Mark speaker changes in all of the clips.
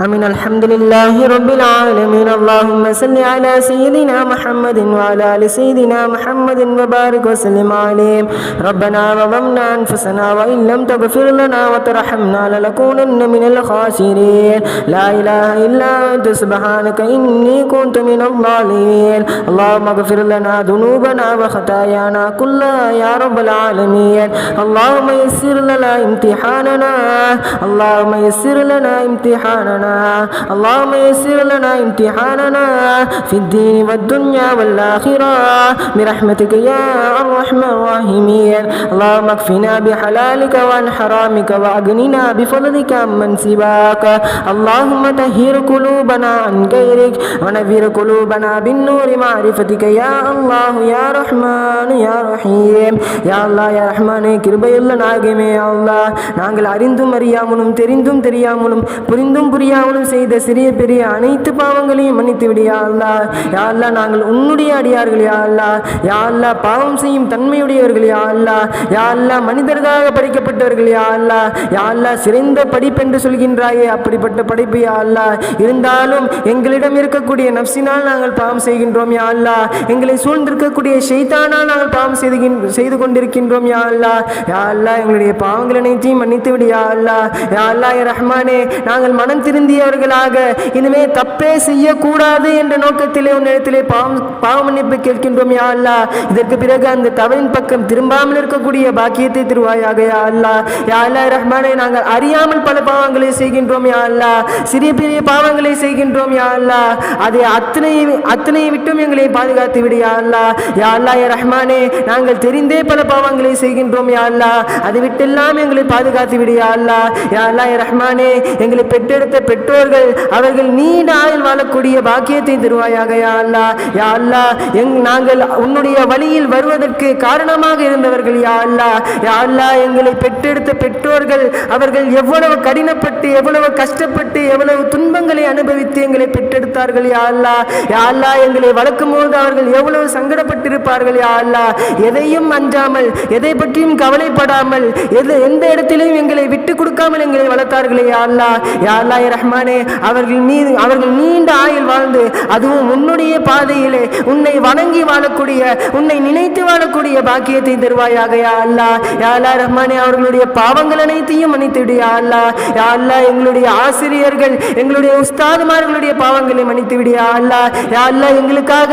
Speaker 1: آمين. الحمد لله رب العالمين. اللهم صل على سيدنا محمد وعلى آل سيدنا محمد وبارك وسلم عليه. ربنا ظلمنا أنفسنا وإن لم تغفر لنا وترحمنا لنكونن من الخاسرين. لا إله إلا أنت سبحانك إني كنت من الظالمين. اللهم اغفر لنا ذنوبنا وخطايانا كلها يا رب العالمين. اللهم يسر لنا امتحاننا، اللهم يسر لنا امتحاننا، اللهم يسر لنا امتحاننا في الدين والدنيا والآخرة برحمتك يا أرحم الراحمين. اللهم اكفنا بحلالك وعن حرامك وأغننا بفضلك عمن سواك. اللهم طهر قلوبنا عن غيرك ونذر قلوبنا بالنور معرفتك يا الله يا رحمن يا رحيم. يا الله يا رحمن கிருபையுள்ள நாயகமே யா அல்லாஹ், நாங்கள் அறிந்தும் அறியாமலும் தெரிந்தும் தெரியாமலும் புரிந்தும் புரியாமலும் செய்த சிறிய பெரிய அனைத்து பாவங்களையும் மன்னித்து விடு யா அல்லாஹ். யா அல்லாஹ், நாங்கள் உன்னுடைய அடியார்கள் யா அல்லாஹ். யா அல்லாஹ், பாவம் செய்யும் தன்மையுடையவர்கள் யா அல்லாஹ். யா அல்லாஹ், மனிதர்களாக படைக்கப்பட்டவர்கள் யா அல்லாஹ். யா அல்லாஹ், சிறந்த படிப்பென்று சொல்கின்றாயே, அப்படிப்பட்ட படைப்பு யா அல்லாஹ். இருந்தாலும் எங்களிடம் இருக்கக்கூடிய நப்சினால் நாங்கள் பாவம் செய்கின்றோம் யா அல்லாஹ். எங்களை சூழ்ந்திருக்கக்கூடிய ஷைத்தானால் நாங்கள் பாவம் செய்து கொண்டிருக்கின்றோம் யா அல்லாஹ். யா அல்லாஹ், எங்களுடைய பாவங்கள் அனைத்தையும் மன்னித்து விடு யா அல்லாஹ். யா அல்லாஹ் யா ரஹ்மானே, நாங்கள் மனம் திருந்தியவர்களாக இனிமே தப்பே செய்யக்கூடாது என்ற நோக்கத்திலே உன்னிடத்திலே பாவ மன்னிப்பு கேட்கின்றோம் யா அல்லாஹ். இதற்கு பிறகு அந்த தவறின் பக்கம் திரும்பாமல் இருக்கக்கூடிய பாக்கியத்தை தருவாயாக யா அல்லாஹ். யா அல்லாஹ் ரஹ்மானே, நாங்கள் அறியாமல் பல பாவங்களை செய்கின்றோம் யா அல்லாஹ். சிறிய பெரிய பாவங்களை செய்கின்றோம் யா அல்லாஹ். அதை அத்தனை விட்டும் எங்களை பாதுகாத்து விடு யா அல்லாஹ். யா அல்லாஹ் யா ரஹ்மானே, நாங்கள் தெரிந்தே பல பாவங்களை செய்கின்றோம் யா அல்லாஹ். அதை விட்டெல்லாம் எங்களை பாதுகாத்து விடு யா அல்லாஹ். யா அல்லாஹ் யா ரஹ்மானே, எங்களை பெற்றெடுத்த பெற்றோர்கள் அவர்கள் நீண்ட ஆயுள் வாழக்கூடிய பாக்கியத்தை தருவாயாக யா அல்லாஹ். யா அல்லாஹ், நாங்கள் உன்னுடைய வழியில் வருவதற்கு காரணமாக இருந்தவர்கள் யா அல்லாஹ். யா அல்லாஹ், எங்களை பெற்றெடுத்த பெற்றோர்கள் அவர்கள் எவ்வளவு கடினப்பட்டு எவ்வளவு கஷ்டப்பட்டு எவ்வளவு துன்பங்களை அனுபவித்து எங்களை பெற்றெடுத்தார்கள் யா அல்லாஹ். யா அல்லாஹ், எங்களை வளர்க்கும் போது அவர்கள் எவ்வளவு சங்கடப்பட்டிருப்பார்கள் யா அல்லாஹ். எதையும் அஞ்சாமல் எதை பற்றியும் கவலைப்படாமல் எந்த இடத்திலையும் எங்களை விட்டு கொடுக்காமல் எங்களை வளர்த்தார்களே யா அல்லாஹ். யா அல்லாஹ் யா ரஹ்மானே, அவர்கள் நீண்ட ஆயுள் வாழ்ந்து அதுவும் உன்னுடைய பாதையிலே உன்னை வணங்கி வாழக்கூடிய உன்னை நினைத்து வாழக்கூடிய பாக்கியத்தை தருவாயாக யா அல்லாஹ். யா அல்லாஹ் ரஹ்மானே, அவர்களுடைய பாவங்கள் அனைத்தையும் மன்னித்துவிடு யா அல்லாஹ். யா அல்லாஹ், எங்களுடைய ஆசிரியர்கள் எங்களுடைய உஸ்தாதுமார்களுடைய பாவங்களை மன்னித்து விடு யா அல்லாஹ். யா அல்லாஹ், எங்களுக்காக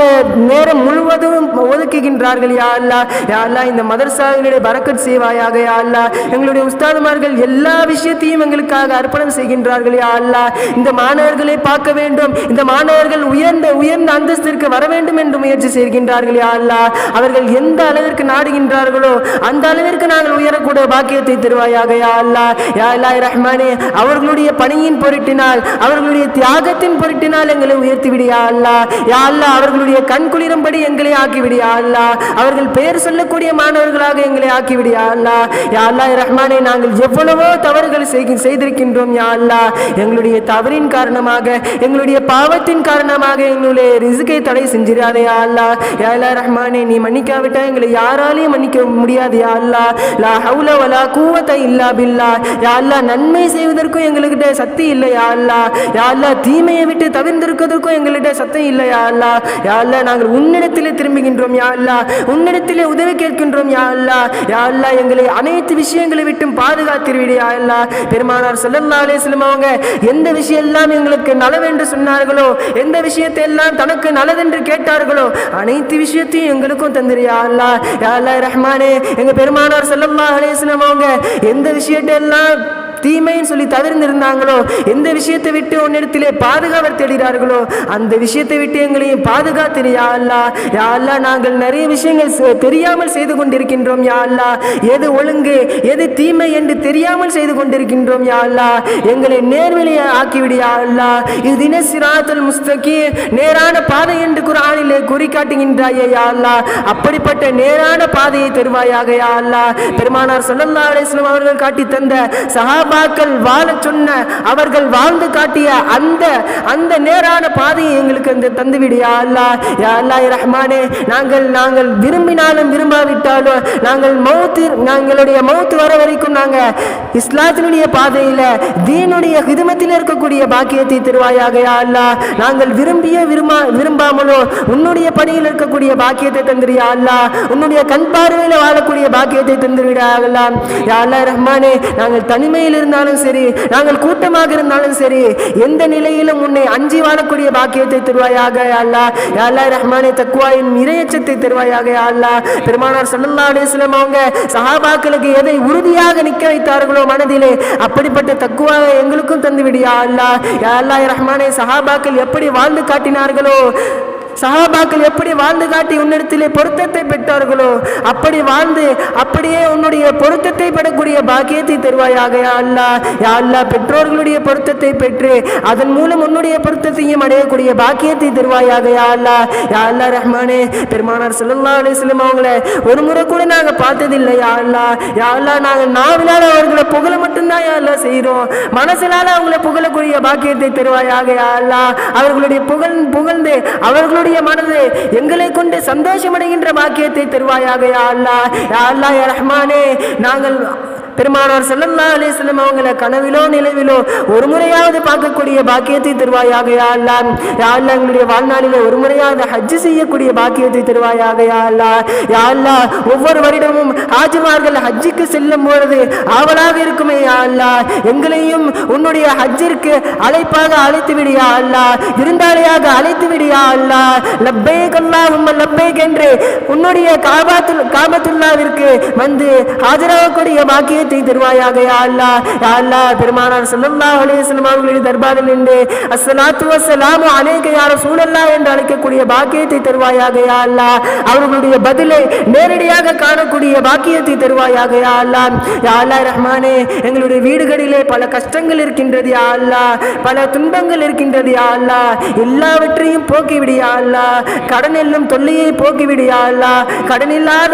Speaker 1: நேரம் முழுவதும் ஒதுக்குகின்றார்கள் யா அல்லாஹ். யா அல்லாஹ், இந்த மதரசாவினுடைய பரக்கத் செய்வாயாக யா அல்லாஹ். எங்களுடைய உஸ்தாதுமார்கள் எல்லா விஷயத்தையும் எங்களுக்காக அர்ப்பணம் செய்கின்றார்கள் யா அல்லாஹ். இந்த மாணவர்களை பார்க்க வேண்டும், இந்த மாணவர்கள் உயர்ந்த அந்தஸ்திற்கு வர வேண்டும் என்று முயற்சி செய்கின்றார்கள் யா அல்லாஹ். அவர்கள் எந்த அளவிற்கு நாடுகின்றார்களோ அந்த அளவிற்கு நாங்கள் உயரக்கூடிய பாக்கியத்தை தருவாயாக யா அல்லாஹ். யா அல்லாஹ் ரஹ்மானே, அவர்களுடைய பணியின் பொருட்டினால் அவர்களுடைய தியாகத்தின் பொருட்டினால் எங்களை உயர்த்தி விடு யா அல்லாஹ். யா அல்லாஹ், அவர்களுடைய கண் குளிரும்படி எங்களை ஆக்கிவிடு யா அல்லாஹ். அவர்கள் பெயர் சொல்லக்கூடிய மாணவர்களாக எங்களை ஆக்கிவிடு யா அல்லாஹ். யா அல்லாஹ் ரஹ்மானே, நாங்கள் எவ்வளவோ தவறுகள் செய்திருக்கின்றோம் யா அல்லாஹ். எங்களுடைய தவறின் காரணமாக எங்களுடைய பாவத்தின் காரணமாக எங்களுடைய ரிஸ்கை தடை செஞ்சிடாதே யா அல்லாஹ். யா அல்லாஹ் ரஹ்மானே, நீ மன்னிக்காவிட்டா எங்களை யாராலையும் மன்னிக்க முடியாது யா அல்லாஹ். லா ஹவுல வலா குவத இல்லா பில்லாஹ். யா அல்லாஹ், நன்மை செய்வதற்கும் எங்கள்கிட்ட சக்தி இல்லை யா அல்லாஹ். யா அல்லாஹ், தீமையை விட்டு தவிர்த்திருக்கிறதுக்கும் எங்கள்கிட்ட சக்தி இல்லை யா அல்லாஹ். யா அல்லாஹ், நாங்கள் உன்னிடத்திலே திரும்புகின்றோம் யா அல்லாஹ். உன்னிடத்திலே உதவி கேட்கின்றோம் யா அல்லாஹ். யா அல்லாஹ், எங்களை அனைத்து விஷயங்களை விட்டும் பாதுகாத்திருவிடு யா அல்லாஹ். பெருமானார் ஸல்லல்லாஹு அலைஹி வஸல்லம் அவங்க எந்த விஷயம் எல்லாம் எங்களுக்கு நல்லவென்று சொன்னார்களோ, எந்த விஷயத்தை எல்லாம் தனக்கு நல்லதென்று கேட்டார்களோ அனைத்து விஷயத்தையும் எங்களுக்கும் தந்திரு யா அல்லாஹ். யா அல்லாஹ் ரஹ்மானே, எங்க பெருமானார் ஸல்லல்லாஹு அலைஹி வஸல்லம் அவங்க எந்த விஷயத்தை எல்லாம் தீமைன்னு சொல்லி தவிர்த்திருந்தாங்களோ, எந்த விஷயத்தை விட்டு உன்னிடத்திலே பாதுகாவல் தேடுகிறார்களோ அந்த விஷயத்தை விட்டு எங்களையும் பாதுகாத்திரு யா அல்லாஹ். யா அல்லாஹ், நாங்கள் நிறைய விஷயங்கள் தெரியாமல் செய்து கொண்டிருக்கின்றோம் யா அல்லாஹ். எது ஒழுங்கு எது தீமை என்று தெரியாமல் செய்து கொண்டிருக்கின்றோம் யா அல்லாஹ். எங்களை நேர்வழியை ஆக்கிவிடு யா அல்லாஹ். இஹ்தின ஸிராத்தல் முஸ்தகீம், நேரான பாதை என்று குர்ஆனிலே குறிகாட்டுகின்றாயே யா அல்லாஹ். அப்படிப்பட்ட நேரான பாதையை தருவாயாக யா அல்லாஹ். பெருமானார் ஸல்லல்லாஹு அலைஹி வஸல்லம் அவர்கள் காட்டி தந்த சஹாபா சஹாபாக்கள் வாழ சொன்ன, அவர்கள் வாழ்ந்து காட்டிய அந்த அந்த நேரான பாதையை எங்களுக்கு அந்த தந்துவிடு யா அல்லாஹ். யா அல்லாஹ் ரஹ்மானே, நாங்கள் விரும்பினாலும் விரும்பாவிட்டாலும் நாங்களுடைய மௌத் வர வரைக்கும் நாங்கள் இஸ்லாத்தினுடைய பாதையில் தீனுடைய ஹிதமத்தில் இருக்கக்கூடிய பாக்கியத்தை தருவாயாக யா அல்லாஹ். நாங்கள் விரும்பாமலோ உன்னுடைய பணியில் இருக்கக்கூடிய பாக்கியத்தை தந்துரியா அல்லாஹ். உன்னுடைய கண் பார்வையில் வாழக்கூடிய பாக்கியத்தை தந்துவிடா அல்லாஹ். யா அல்லாஹ் ரஹ்மானே, நாங்கள் தனிமையில் இருந்தாலும் சரி, நாங்கள் கூட்டமாக இருந்தாலும் சரி, எந்த நிலையிலும் உன்னை அஞ்சி வாழக்கூடிய பாக்கியத்தை தருவாயாக யா அல்லாஹ். யா அல்லாஹ் ரஹ்மானே, தக்வாவின் இறையச்சத்தை தருவாயாக யா அல்லாஹ். பெருமானார் ஸல்லல்லாஹு அலைஹி வஸல்லம் அவங்க சஹாபாக்களுக்கு எதை உறுதியாக நிற்க வைத்தார்களோ மனதிலே, அப்படிப்பட்ட தக்வாவை எங்களுக்கும் தந்துவிடியா அல்லாஹ். யா அல்லாஹ் ரஹ்மானே, சஹாபாக்கள் எப்படி வாழ்ந்து காட்டினார்களோ, சஹாபாக்கள் எப்படி வாழ்ந்து காட்டி உன்னிடத்திலே பொருத்தத்தை பெற்றார்களோ, அப்படி வாழ்ந்து அப்படியே உன்னுடைய பொருத்தத்தை பெறக்கூடிய பாக்கியத்தை தருவாயாக யா அல்லாஹ். யா அல்லாஹ், பெற்றோர்களுடைய பொருத்தத்தை பெற்று அதன் மூலம் உன்னுடைய பொருத்தத்தையும் அடையக்கூடிய பாக்கியத்தை தருவாயாக யா அல்லாஹ். யா அல்லாஹ் ரஹ்மானே, பெருமானார் ஸல்லல்லாஹு அலைஹி வஸல்லம் அவங்களை ஒரு முறை கூட நாங்கள் பார்த்ததில்லை யா அல்லாஹ். யா அல்லாஹ், நாங்கள் நாவினால அவர்களை புகழ மட்டும்தான் யா அல்லாஹ் செய்கிறோம். மனசினால அவங்களை புகழக்கூடிய பாக்கியத்தை தருவாயாக யா அல்லாஹ். அவர்களுடைய புகழ்ந்து அவர்களுடைய மனது எங்களை கொண்டு சந்தோஷம் அடைகின்ற பாக்கியத்தை தருவாயாக யா அல்லாஹ். யா அல்லாஹ் யா ரஹ்மானே, நாங்கள் பெருமானார் ஸல்லல்லாஹு அலைஹி வஸல்லம் அவங்களை கனவிலோ நிலவிலோ ஒரு முறையாவது பார்க்கக்கூடிய பாக்கியத்தை தருவாயாக யா அல்லாஹ். யா அல்லாஹ், எங்களுடைய வாழ்நாளிலே ஒரு முறையாவது ஹஜ் செய்யக்கூடிய பாக்கியத்தை தருவாயாக யா அல்லாஹ். யா அல்லாஹ், ஒவ்வொரு வருடமும் ஹாஜிமார்கள் ஹஜ்ஜுக்கு செல்லும் பொழுது ஆவலாக இருக்குமே யா அல்லாஹ், எங்களையும் உன்னுடைய ஹஜ்ஜிற்கு அழைப்பாக அழைத்து விடு யா அல்லாஹ். விருந்தாளியாக அழைத்து விடு யா அல்லாஹ். லப்பைக் அல்லாஹும்ம லப்பைக் என்று உன்னுடைய காபத்துல்லாவிற்கு வந்து ஹாஜராகக்கூடிய பாக்கியத்தை தருவாயாக யா அல்லாஹ். யா அல்லாஹ், பெருமானார் ஸல்லல்லாஹு அலைஹி வஸல்லம் அவர்களுடைய தர்பாரில் நின்று அஸ்ஸலாத்து வஸ்ஸலாமு அலைக யா ரசூலல்லாஹ் என்று அழைக்கக்கூடிய பாக்கியத்தை தருவாயாக யா அல்லாஹ். அவர்களுடைய பதிலை நேரடியாக காணக்கூடிய பாக்கியத்தை தருவாயாக யா அல்லாஹ். யா அல்லாஹ் ரஹ்மானே, எங்களுடைய வீடுகளிலே பல கஷ்டங்கள் இருக்கின்றது யா அல்லாஹ், பல துன்பங்கள் இருக்கின்றது யா அல்லாஹ். எல்லாவற்றையும் போக்கிவிடு யா அல்லாஹ். கடன் என்னும் தொல்லையை போக்கிவிடு யா அல்லாஹ். கடன் இல்லாத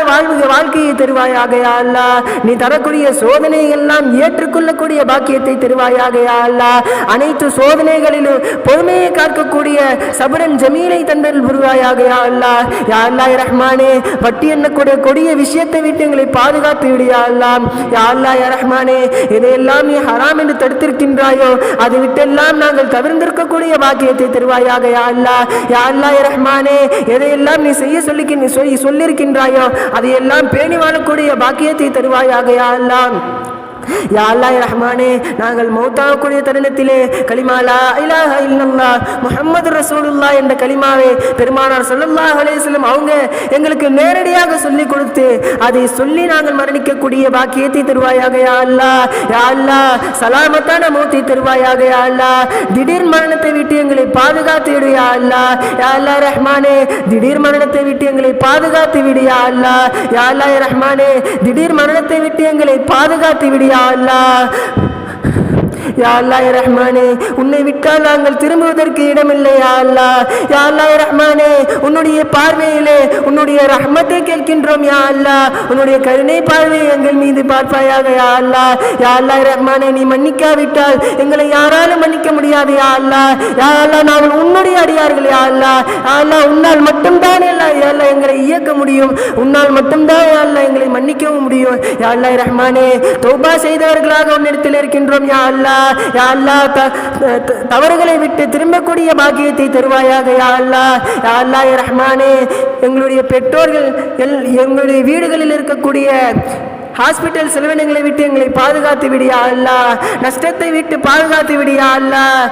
Speaker 1: வாழ்க்கையை தருவாயாக யா அல்லாஹ். நீ தரக்கூடிய சோதனை எல்லாம் ஏற்றுக்கொள்ளக்கூடிய பாக்கியத்தை தருவாயாக யா அல்லாஹ். அனைத்து சோதனைகளிலும் பொறுமையை காக்கக்கூடிய சபரன் ஜமீலை தந்தல் புரிவாயாக யா அல்லாஹ். யா அல்லாஹ் ரஹ்மானே, வட்டி எண்ணக்கூடிய கொடிய விஷயத்தை விட்டு எங்களை பாதுகாத்து விடு யா அல்லாஹ். யா அல்லாஹ் யா ரஹ்மானே, இதையெல்லாம் நீ ஹராம் என்று தடுத்திருக்கின்றாயோ அதை விட்டெல்லாம் நாங்கள் தவிர்ந்திருக்கக்கூடிய பாக்கியத்தை தருவாயாக யா அல்லாஹ். யா அல்லாஹ் ரஹ்மானே, எதையெல்லாம் நீ செய்ய சொல்லியிருக்கின்றாயோ அதையெல்லாம் பேணி வாழக்கூடிய பாக்கியத்தை தருவாயாக யா அல்லாஹ். யா அல்லாஹ் ரஹ்மானே, நாங்கள் மௌத்தாகக்கூடிய தருணத்திலே கலிமா லா இலாஹ இல்லல்லாஹ் முஹம்மது ரசூலுல்லாஹ் என்ற கலிமாவை பெருமானார் ஸல்லல்லாஹு அலைஹி வஸல்லம் அவங்க எங்களுக்கு நேரடியாக சொல்லிக் கொடுத்து அதை சொல்லி நாங்கள் மரணிக்கக்கூடிய பாக்கியத்தை தருவாயாக யா அல்லாஹ். யா அல்லாஹ், சலாமத்தான மௌத்தை தருவாயாக யா அல்லாஹ். திடீர் மரணத்தை விட்டு எங்களை பாதுகாத்து விடு யா அல்லாஹ். யா அல்லாஹ் ரஹ்மானே, திடீர் மரணத்தை விட்டு எங்களை பாதுகாத்து விடு யா அல்லாஹ். யா அல்லாஹ் ரஹ்மானே, திடீர் மரணத்தை விட்டு எங்களை பாதுகாத்து விடு யா அல்லாஹ். யா அல்லாஹ் ரஹ்மானே, உன்னை விட்டால் நாங்கள் திரும்புவதற்கு இடமில்லை யா அல்லாஹ். யா அல்லாஹ் ரஹ்மானே, உன்னுடைய பார்வையிலே உன்னுடைய ரஹ்மத்தை கேட்கின்றோம் யா அல்லாஹ். உன்னுடைய கருணை பார்வையை எங்கள் மீது பார்ப்பாயாக யா அல்லாஹ். யா அல்லாஹ் ரஹ்மானே, நீ மன்னிக்காவிட்டால் எங்களை யாராலும் மன்னிக்க முடியாது யா அல்லாஹ். யா அல்லாஹ், நாங்கள் உன்னுடைய அடியார்கள் யா அல்லாஹ். யா அல்லாஹ், உன்னால் மட்டும்தான் யா அல்லாஹ் எங்களை இயக்க முடியும். உன்னால் மட்டும்தான் யா அல்லாஹ் எங்களை மன்னிக்கவும் முடியும். யா அல்லாஹ் ரஹ்மானே, தௌபா செய்தவர்களாக உன்னிடத்தில் இருக்கின்றோம் யா அல்லாஹ். யா அல்லாஹ், தவறுகளை விட்டு திரும்பக்கூடிய பாக்கியத்தை தருவாயாக யா அல்லாஹ். யா அல்லாஹ் ரஹ்மானே, எங்களுடைய பெற்றோர்கள் எங்களுடைய வீடுகளில் இருக்கக்கூடிய ஹாஸ்பிட்டல் செலவினங்களை விட்டு எங்களை பாதுகாத்து விடியா அல்லாஹ். நஷ்டத்தை விட்டு பாதுகாத்து விடியா அல்லாஹ்.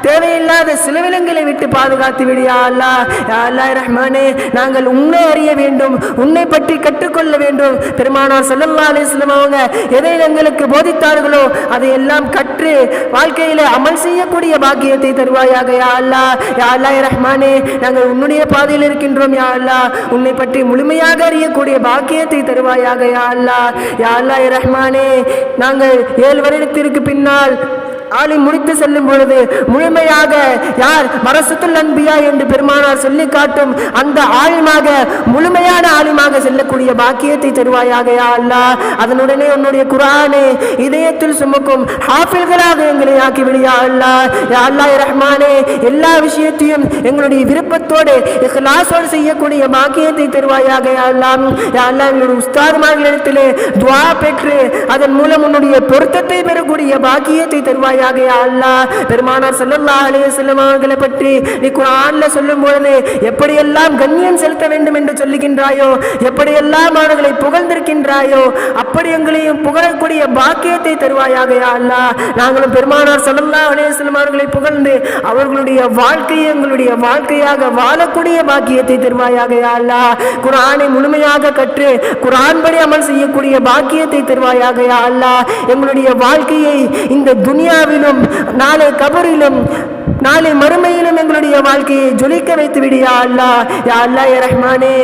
Speaker 1: தேவையில்லாத செலவினங்களை விட்டு பாதுகாத்து விடியா அல்லாஹ். யா அல்லாஹ் ரஹ்மானே, நாங்கள் உன்னை அறிய வேண்டும், உன்னை பற்றி கற்றுக்கொள்ள வேண்டும். பெருமானார் ஸல்லல்லாஹு அலைஹி வஸல்லம் அவங்க எதை எங்களுக்கு போதித்தார்களோ அதையெல்லாம் கற்று வாழ்க்கையில அமல் செய்யக்கூடிய பாக்கியத்தை தருவாயாக யா அல்லாஹ். யா அல்லாஹ் ரஹ்மானே, நாங்கள் உன்னுடைய பாதையில் இருக்கின்றோம் யா அல்லாஹ். உன்னை பற்றி முழுமையாக அறியக்கூடிய பாக்கியத்தை தருவாயாக யா அல்லாஹ். யா அல்லாஹ் ரஹ்மானே, நாங்கள் 7 வருடத்திற்கு பின்னால் ஆலிம் முடித்து செல்லும் பொழுது முழுமையாக யார் வரசத்துல் அன்பியா என்று பெருமானார் சொல்லி காட்டும் அந்த ஆலிமாக முழுமையான ஆலிமாக செல்லக்கூடிய பாக்கியத்தை தருவாயாக யா அல்லாஹ். அதனுடனே உன்னுடைய குர்ஆனை இதயத்தில் சுமக்கும் ஹாஃபில்களாக எங்களை ஆக்கிவிடு யா அல்லாஹ். யா அல்லாஹ் ரஹ்மானே, எல்லா விஷயத்தையும் எங்களுடைய விருப்பத்தோடு இக்லாஸோடு செய்யக்கூடிய பாக்கியத்தை தருவாயாக யா அல்லாஹ். யா அல்லாஹ், எங்களுடைய உஸ்தாதுமார்களிடத்திலே துஆ பெற்று அதன் மூலம் உன்னுடைய பொருத்தத்தை பெறக்கூடிய பாக்கியத்தை தருவாயாக யா அல்லாஹ். பெருமானார் ஸல்லல்லாஹு அலைஹி வஸல்லம் அவர்களை பற்றி நீ குர்ஆன்ல சொல்லும் பொழுது எப்படியெல்லாம் கண்ணியம் செலுத்த வேண்டும் என்று சொல்லுகின்றாயோ, எப்படியெல்லாம் அவர்களை புகழ்ந்திருக்கின்றாயோ, அப்படி எங்களையும் புகழக்கூடிய பாக்கியத்தை தருவாயாக யா அல்லாஹ். நாங்களும் பெருமானார் ஸல்லல்லாஹு அலைஹி வஸல்லம் அவர்களை புகழ்ந்து அவர்களுடைய வாழ்க்கையை எங்களுடைய வாழ்க்கையாக வாழக்கூடிய பாக்கியத்தை தருவாயாக யா அல்லாஹ். குர்ஆனை முழுமையாக கற்று குர்ஆன் படி அமல் செய்யக்கூடிய பாக்கியத்தை தருவாயாக யா அல்லாஹ். எங்களுடைய வாழ்க்கையை இந்த துனியாவிலும் நாளை கபரிலும் நாளை மறுமையிலும் எங்களுடைய வாழ்க்கையை ஜொலிக்க வைத்து விடு யா அல்லாஹ். யா அல்லாஹ் யா ரஹ்மானே,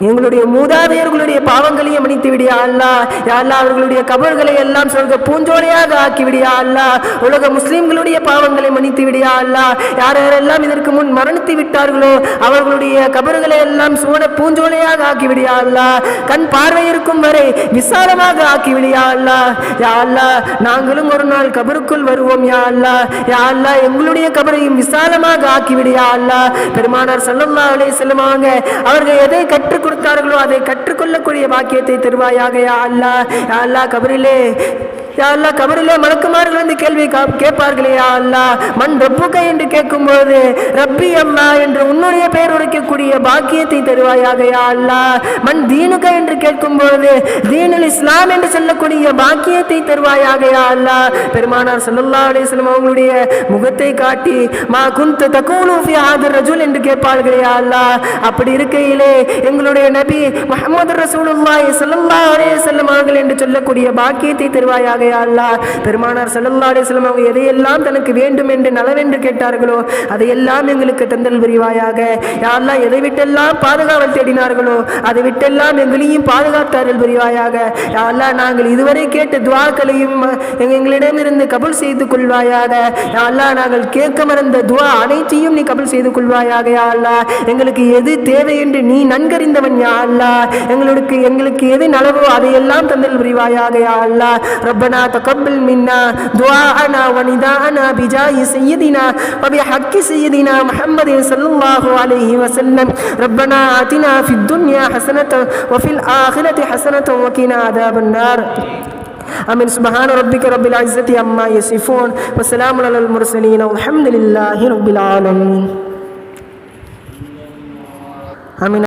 Speaker 1: எங்களுடைய மூதாதையர்களுடைய பாவங்களையும் மன்னித்து விடியா அல்லாஹ். யா அல்லாஹ், அவர்களுடைய கபர்களை எல்லாம் சொர்க்க பூஞ்சோலையாக ஆக்கி விடியா அல்லாஹ். உலக முஸ்லிம்களுடைய பாவங்களை மன்னித்து விடியா அல்லாஹ். யாரெல்லாம் இதற்கு முன் மரணித்து விட்டார்களோ அவர்களுடைய கபர்களை எல்லாம் சுவன பூஞ்சோலையாக ஆக்கி விடியா அல்லாஹ். கண் பார்வை இருக்கும் வரை விசாலமாக ஆக்கி விடியா அல்லாஹ். யா அல்லாஹ், நாங்களும் ஒரு நாள் கபருக்குள் வருவோம் யா அல்லாஹ். யா அல்லாஹ், எங்களுடைய கபரையும் விசாலமாக ஆக்கி விடியா அல்லாஹ். பெருமானார் ஸல்லல்லாஹு அலைஹி வஸல்லம் அவர்கள் எதை கற்றுக் கொடுத்தார்களோ அதை கற்றுக்கொள்ளக்கூடிய பாக்கியத்தை தருவாயாக யா அல்லாஹ். யா அல்லாஹ், கபரிலே யா அல்லாஹ், கபரிலே மலக்குமார்கள் வந்து கேள்வி கேட்பார்களே யா அல்லாஹ். மன் ரப்புக என்று கேட்கும்போது ரப்பி அல்லாஹ் என்று உன்னுடைய பெயர் உரைக்கக்கூடிய பாக்கியத்தை தருவாயாக யா அல்லாஹ். மன் தீனுக என்று கேட்கும்போது தீனுல் இஸ்லாம் என்று சொல்லக்கூடிய பாக்கியத்தை தருவாயாக யா அல்லாஹ். பெருமானார் ஸல்லல்லாஹு அலைஹி வஸல்லம் அவங்களுடைய முகத்தை காட்டி மா குன்த தகூலு ஃபீ ஹாதர் ரஜுல் என்று கேட்பார்களே யா அல்லாஹ். அப்படி இருக்கையிலே எங்களுடைய நபி முஹம்மது ரசூலுல்லாஹி ஸல்லல்லாஹு அலைஹி வஸல்லம் அவர்கள் என்று சொல்லக்கூடிய பாக்கியத்தை தருவாயாக யா அல்லாஹ். பெருமானார் ஸல்லல்லாஹு அலைஹி வஸல்லம் அவங்க எதையெல்லாம் தனக்கு வேண்டும் என்று நலவென்று கேட்டார்களோ அதையெல்லாம் எங்களுக்கு தந்தல் புரிவாயாக யா அல்லாஹ். எதை விட்டெல்லாம் பாதுகாவல் தேடினார்களோ அதை விட்டெல்லாம் எங்களையும் பாதுகாத்தார்கள் புரிவாயாக யா அல்லாஹ். நாங்கள் இதுவரை கேட்ட துஆக்களையும் எங்களிடமிருந்து கபூல் செய்து கொள்வாயாக யா அல்லாஹ். நாங்கள் கேட்க மறந்த துஆ அனைத்தையும் நீ கபூல் செய்து கொள்வாயாக யா அல்லாஹ். எங்களுக்கு எது தேவை என்று நீ நன்கறிந்தவன் யா அல்லாஹ். எங்களுக்கு எது நலவோ அதையெல்லாம் தந்தல் புரிவாயாக யா அல்லாஹ். ரப்பனா தகப்பல் மின்னா துஆஅனா வ நிதாஅனா பிஜாஹி சய்யிதினா வ பிஹக்கி சய்யிதினா முஹம்மதின் ஸல்லல்லாஹு அலைஹி வஸல்லம். ரப்பனா ஆதினா ஃபித் துன்யா ஹஸனத்தன் வ ஃபில் ஆখিরাতি ஹஸனத்தன் வ கினா அஸாபன் நார். آمين. سبحان ربك رب العزة عما يصفون وسلام على المرسلين والحمد لله رب العالمين. آمين.